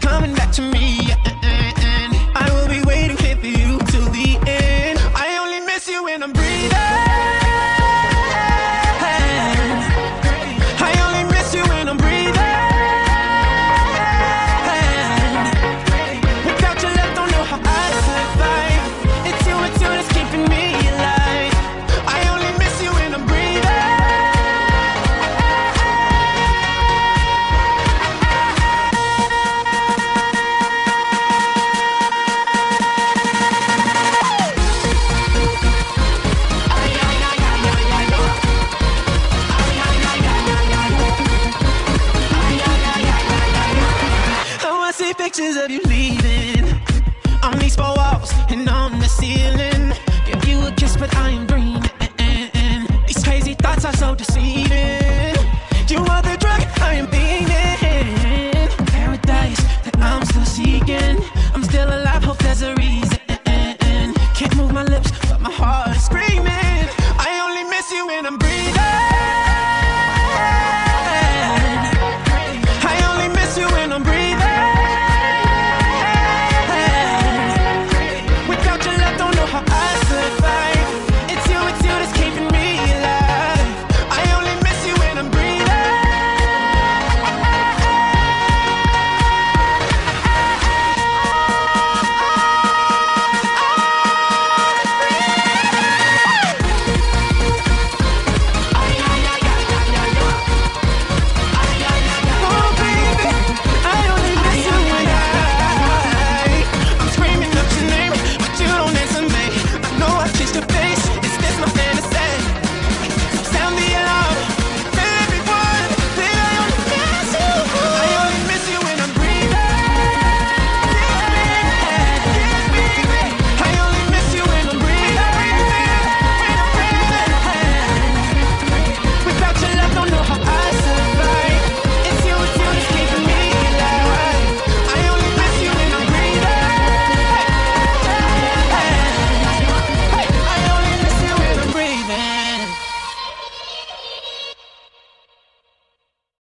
coming back to me. I will be waiting here for you till the end. I only miss you when I'm breathing. I only miss you when I'm breathing. Without your love, don't know how I survive. It's you that's keeping me alive. I only miss you when I'm breathing. I see pictures of you leaving on these four walls and on the ceiling. Give you a kiss, but I am dreaming. These crazy thoughts are so deceiving.